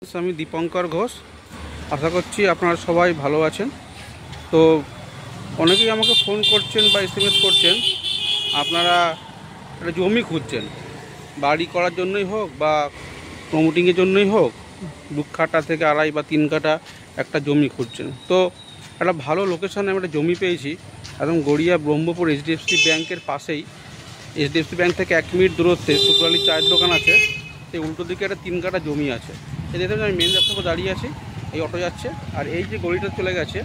আমি দীপঙ্কর ঘোষ। আশা করছি আপনারা সবাই ভালো আছেন। তো অনেকেই আমাকে ফোন করছেন বা এসএমএস করছেন, আপনারা একটা জমি খুঁজছেন, বাড়ি করার জন্যই হোক বা প্রমোটিংয়ের জন্যই হোক। 2 কাঠা থেকে 2.5 বা 3 কাঠা একটা জমি খুঁজছেন। তো একটা ভালো লোকেশানে আমি একটা জমি পেয়েছি, একদম গড়িয়া ব্রহ্মপুর এইচডিএফসি ব্যাংকের পাশেই। এইচডিএফসি ব্যাংক থেকে 1 মিনিট দূরত্বে শুক্রালি চায়ের দোকান আছে, সেই উল্টো দিকে একটা 3 কাঠা জমি আছে। এই দেখুন আমি মেন রাস্তার উপর দাঁড়িয়ে আছি, এই অটো যাচ্ছে, আর এই যে গলিটা চলে গেছে,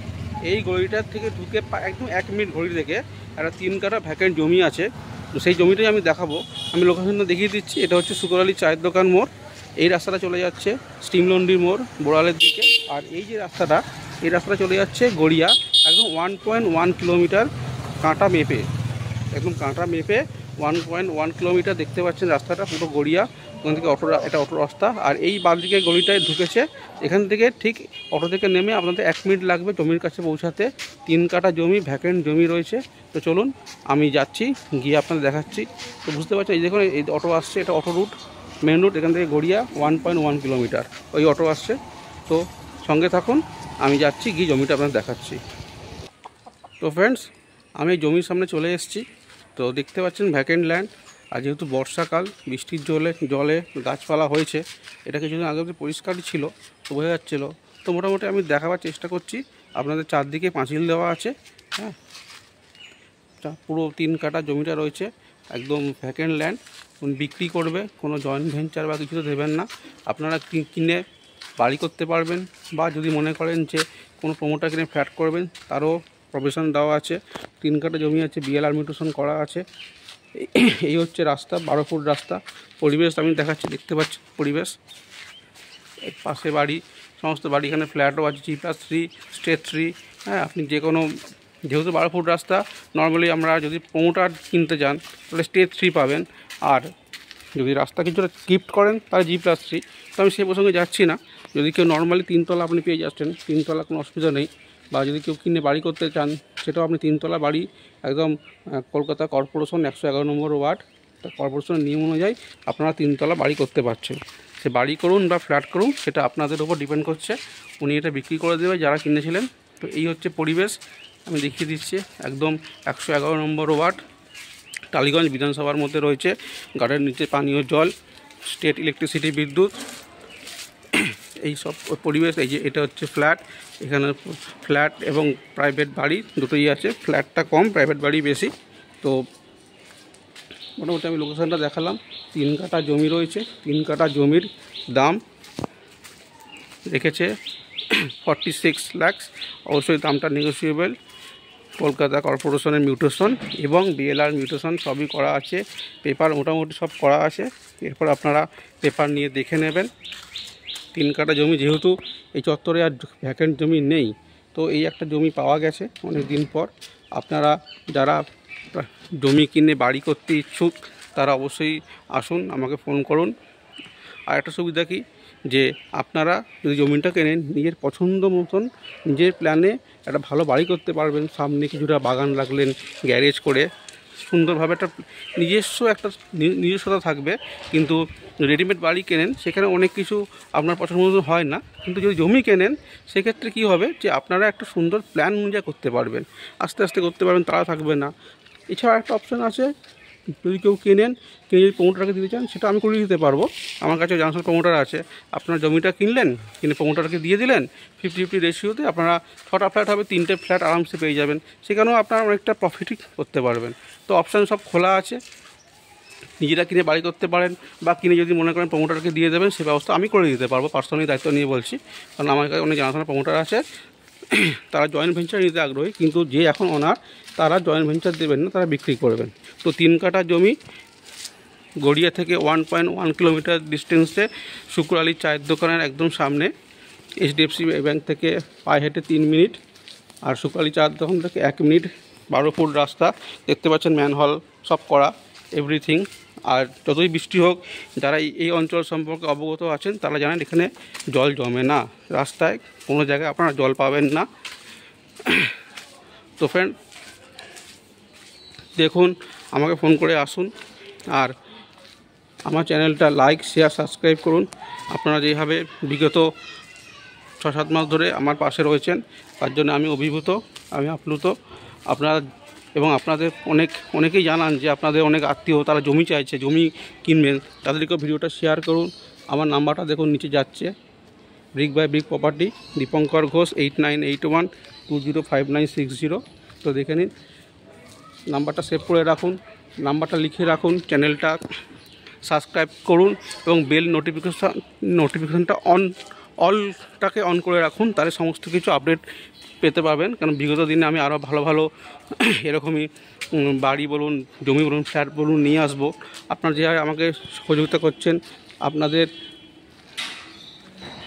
এই গলিটার থেকে ঢুকে একদম 1 মিনিট ঘড়ি থেকে একটা 3 কাঠা ভ্যাকেন্ট জমি আছে। তো সেই জমিটাই আমি দেখাবো। আমি লোকেশনটা দেখিয়ে দিচ্ছি। এটা হচ্ছে শুক্রালি চায়ের দোকান মোড়। এই রাস্তাটা চলে যাচ্ছে স্টিম লন্ড্রি মোড় বোড়ালের দিকে, আর এই যে রাস্তাটা, এই রাস্তাটা চলে যাচ্ছে গড়িয়া একদম 1.1 কিলোমিটার কাঁটা মেপে, একদম কাঁটা মেপে 1.1 কিলোমিটার দেখতে পাচ্ছেন রাস্তাটা পুরো গড়িয়া। ওখান থেকে এটা অটো রাস্তা, আর এই বাঁদিকে গলিটায় ঢুকেছে। এখান থেকে ঠিক অটো থেকে নেমে আপনাদের 1 মিনিট লাগবে জমির কাছে পৌঁছাতে। 3 কাঠা জমি, ভ্যাকেন্ট জমি রয়েছে। তো চলুন আমি যাচ্ছি, গিয়ে আপনাদের দেখাচ্ছি। তো বুঝতে পারছেন, এই দেখুন এই অটো আসছে, এটা অটো রুট, মেন রুট। এখান থেকে গড়িয়া 1.1 কিলোমিটার ওই অটো আসছে। তো সঙ্গে থাকুন, আমি যাচ্ছি, গিয়ে জমিটা আপনাদের দেখাচ্ছি। তো ফ্রেন্ডস, আমি জমির সামনে চলে এসেছি। তো দেখতে পাচ্ছেন ভ্যাকেন্ট ল্যান্ড। আর যেহেতু বর্ষাকাল, বৃষ্টির জলে গাছপালা হয়েছে, এটা কিছুদিন আগে পরিষ্কারই ছিল, তো বোঝা যাচ্ছিলো। তো মোটামুটি আমি দেখাবার চেষ্টা করছি। আপনাদের চারদিকে পাঁচিল দেওয়া আছে, হ্যাঁ। পুরো 3 কাঠা জমিটা রয়েছে, একদম ভ্যাকেন্ট ল্যান্ড। বিক্রি করবে, কোনো জয়েন্ট ভেঞ্চার বা কিছু তো দেবেন না। আপনারা কিনে বাড়ি করতে পারবেন, বা যদি মনে করেন যে কোনো প্রমোটার কিনে ফ্ল্যাট করবেন, তারও প্রভিশন দেওয়া আছে। 3 কাঠা জমি আছে, বিএলআর মিউটেশন করা আছে। এই হচ্ছে রাস্তা, 12 ফুট রাস্তা। পরিবেশ আমি দেখাচ্ছি, দেখতে পাচ্ছি পরিবেশ। পাশে বাড়ি, সমস্ত বাড়ি, এখানে ফ্ল্যাটও আছে, G+3 স্টেট 3। হ্যাঁ, আপনি যে কোনো, যেহেতু 12 ফুট রাস্তা, নর্মালি আমরা যদি প্রমোটার কিনতে যান তাহলে স্টেট 3 পাবেন। আর যদি রাস্তা কিছুটা গিফট করেন তাহলে G+3। তো আমি সেই প্রসঙ্গে যাচ্ছি না। যদি কেউ নর্মালি 3 তলা আপনি পেয়ে যাচ্ছেন, 3 তলা কোনো অসুবিধা নেই। বা যদি কেউ কিনে বাড়ি করতে চান, সেটাও আপনি 3 তলা বাড়ি, একদম কলকাতা কর্পোরেশন 111 নম্বর ওয়ার্ড, কর্পোরেশনের নিয়ম অনুযায়ী আপনারা 3 তলা বাড়ি করতে পারছেন। সে বাড়ি করুন বা ফ্ল্যাট করুন, সেটা আপনাদের উপর ডিপেন্ড করছে। উনি এটা বিক্রি করে দেবে যারা কিনেছিলেন। তো এই হচ্ছে পরিবেশ, আমি দেখিয়ে দিচ্ছি। একদম 111 নম্বর ওয়ার্ড, টালিগঞ্জ বিধানসভার মধ্যে রয়েছে। গার্ডের নিচে পানীয় জল, স্টেট ইলেকট্রিসিটি, বিদ্যুৎ, এই সব পরিবেশ। এই যে এটা হচ্ছে ফ্ল্যাট, এখানে ফ্ল্যাট এবং প্রাইভেট বাড়ি দুটোই আছে। ফ্ল্যাটটা কম, প্রাইভেট বাড়ি বেশি। তো মোটামুটি আমি লোকেশানটা দেখালাম। 3 কাঠা জমি রয়েছে, 3 কাঠা জমির দাম রেখেছে 46 লাখ। অবশ্যই দামটা নেগোসিয়েবল। কলকাতা কর্পোরেশনের মিউটেশন এবং বিএলআর মিউটেশন সবই করা আছে। পেপার মোটামুটি সব করা আছে। এরপর আপনারা পেপার নিয়ে দেখে নেবেন। 3 কাঠা জমি, যেহেতু এই চত্বরে আর ভ্যাকেন্ট জমি নেই, তো এই একটা জমি পাওয়া গেছে অনেক দিন পর। আপনারা যারা জমি কিনে বাড়ি করতে ইচ্ছুক, তারা অবশ্যই আসুন, আমাকে ফোন করুন। আর একটা সুবিধা কি, যে আপনারা যদি জমিটা কেনেন, নিজের পছন্দ মতন, নিজের প্ল্যানে একটা ভালো বাড়ি করতে পারবেন। সামনে কিছুটা বাগান রাখলেন, গ্যারেজ করে সুন্দরভাবে একটা নিজস্বতা থাকবে। কিন্তু রেডিমেড বাড়ি কেনেন, সেখানে অনেক কিছু আপনার পছন্দ মতো হয় না। কিন্তু যদি জমি কেনেন, সেক্ষেত্রে কী হবে, যে আপনারা একটা সুন্দর প্ল্যান অনুযায়ী করতে পারবেন, আস্তে আস্তে করতে পারবেন, তারা থাকবে না। এছাড়া একটা অপশান আছে, যদি কেউ কিনে যদি প্রমোটারকে দিতে চান, সেটা আমি করে দিতে পারবো। আমার কাছে জানাশোনা প্রমোটার আছে। আপনার জমিটা কিনলেন, কিনে প্রমোটারকে দিয়ে দিলেন, 50-50 রেশিওতে আপনারা 6টা ফ্ল্যাট হবে, 3টে ফ্ল্যাট আরামসে পেয়ে যাবেন। সেখানেও আপনারা অনেকটা প্রফিটই করতে পারবেন। তো অপশান সব খোলা আছে। নিজেরা কিনে বাড়ি করতে পারেন, বা কিনে যদি মনে করেন প্রমোটারকে দিয়ে দেবেন, সে ব্যবস্থা আমি করে দিতে পারবো। পার্সোনালি দায়িত্ব নিয়ে বলছি, কারণ আমার কাছে অনেক জানাশোনা প্রমোটার আছে। তারা জয়েন্ট ভেঞ্চার নিতে আগ্রহী, কিন্তু যে এখন ওনার, তারা জয়েন্ট ভেঞ্চার দেবেন না, তারা বিক্রি করবেন। তো 3 কাঠা জমি, গড়িয়া থেকে 1.1 কিলোমিটার ডিস্টেন্সে, শুক্রালি চায়ের দোকানের একদম সামনে। এইচডিএফসি ব্যাংক থেকে পায়ে হেঁটে 3 মিনিট, আর শুক্রালি চায়ের দোকান থেকে 1 মিনিট। 12 ফুট রাস্তা, দেখতে পাচ্ছেন ম্যানহল সব করা, এভরিথিং। আর যতই বৃষ্টি হোক, যারা এই অঞ্চল সম্পর্কে অবগত আছেন, তারা জানেন এখানে জল জমে না। রাস্তায় কোনো জায়গায় আপনারা জল পাবেন না। তো ফ্রেন্ড, দেখুন, আমাকে ফোন করে আসুন। আর আমার চ্যানেলটা লাইক শেয়ার সাবস্ক্রাইব করুন। আপনারা যেভাবে বিগত 6-7 মাস ধরে আমার পাশে রয়েছেন তার জন্য আমি অভিভূত, আমি আপ্লুত। আপনারা এবং আপনাদের অনেকেই জানান যে আপনাদের অনেক আত্মীয় তারা জমি চাইছে, জমি কিনবেন, তাদেরকেও ভিডিওটা শেয়ার করুন। আমার নাম্বারটা দেখুন নিচে যাচ্ছে, brick by brick property, Dipankar Ghosh, 8981205960। তো দেখে নিন, নাম্বারটা সেভ করে রাখুন, নাম্বারটা লিখে রাখুন, চ্যানেলটা সাবস্ক্রাইব করুন এবং বেল নোটিফিকেশানটা অলটাকে অন করে রাখুন, তাহলে সমস্ত কিছু আপডেট পেতে পারবেন। কারণ বিগত দিনে আমি আরও ভালো ভালো এরকমই বাড়ি বলুন, জমি বলুন, ফ্ল্যাট বলুন নিয়ে আসবো। আপনারা যেভাবে আমাকে সহযোগিতা করছেন, আপনাদের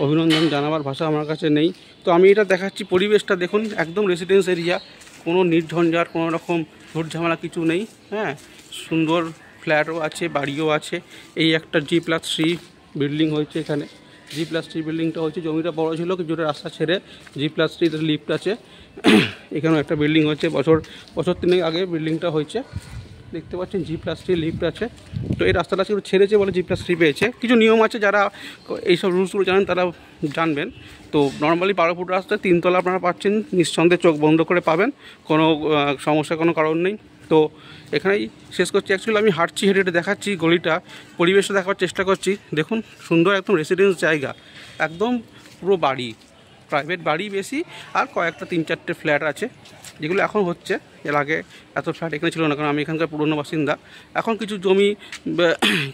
অভিনন্দন জানাবার ভাষা আমার কাছে নেই। তো আমি এটা দেখাচ্ছি, পরিবেশটা দেখুন, একদম রেসিডেন্স এরিয়া, কোনো নির্ঝঞ্ঝাট, কোনো রকম ঝুটঝামেলা কিছু নেই। হ্যাঁ, সুন্দর ফ্ল্যাটও আছে, বাড়িও আছে। এই একটা G+3 বিল্ডিং হয়েছে এখানে। G+3 বিল্ডিংটা হচ্ছে, জমিটা বড় ছিল কিছুটা রাস্তা ছেড়ে G+3 লিফট আছে। এখানেও একটা বিল্ডিং হচ্ছে, বছর 3 আগে বিল্ডিংটা হয়েছে। দেখতে পাচ্ছেন G+3 লিফট আছে। তো এই রাস্তাটা ছিল ছেড়েছে বলে G+3 পেয়েছে। কিছু নিয়ম আছে, যারা এইসব রুলসগুলো জানেন তারা জানবেন। তো নর্মালি 12 ফুট রাস্তায় 3 তলা আপনারা পাচ্ছেন, নিঃসন্দেহে চোখ বন্ধ করে পাবেন, কোনো সমস্যার কোনো কারণ নেই। তো এখানেই শেষ করছি। অ্যাকচুয়ালি আমি হাঁটছি, হেঁটে হেঁটে দেখাচ্ছি গলিটা, পরিবেশটা দেখার চেষ্টা করছি। দেখুন, সুন্দর একদম রেসিডেন্স জায়গা, একদম পুরো বাড়ি, প্রাইভেট বাড়ি বেশি, আর কয়েকটা 3-4টে ফ্ল্যাট আছে যেগুলো এখন হচ্ছে। এর আগে এত ফ্ল্যাট এখানে ছিল না, কারণ আমি এখানকার পুরনো বাসিন্দা। এখন কিছু জমি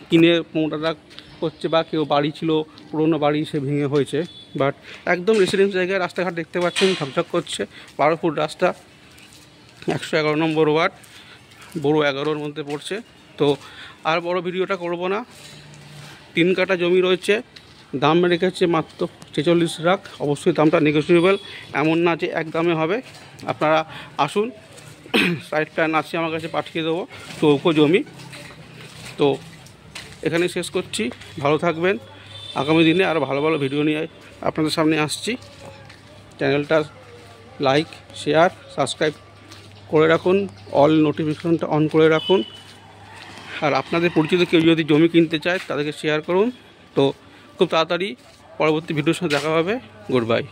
কিনে প্রমোটাররা করছে, বা কেউ বাড়ি ছিল পুরনো বাড়ি সে ভেঙে হয়েছে। বাট একদম রেসিডেন্স জায়গায় রাস্তাঘাট দেখতে পাচ্ছেন ঝকঝক করছে। 12 ফুট রাস্তা, 111 নম্বর ওয়ার্ড, বড় 11-র মধ্যে পড়ছে। তো আর বড় ভিডিওটা করব না। 3 কাঠা জমি রয়েছে, দাম রেখেছে মাত্র 46 লাখ। অবশ্যই দামটা নেগোসিয়েবল, এমন না যে এক দামে হবে। আপনারা আসুন, সাইড প্ল্যান আছে আমার কাছে, পাঠিয়ে দেবো, চৌকো জমি। তো এখানে শেষ করছি, ভালো থাকবেন। আগামী দিনে আরও ভালো ভালো ভিডিও নিয়ে আপনাদের সামনে আসছি। চ্যানেলটা লাইক শেয়ার সাবস্ক্রাইব করে রাখুন, অল নোটিফিকেশনটা অন করে রাখুন। আর আপনাদের পরিচিত কেউ যদি জমি কিনতে চায় তাদেরকে শেয়ার করুন। তো খুব তাড়াতাড়ি পরবর্তী ভিডিওর সঙ্গে দেখা হবে। Good bye.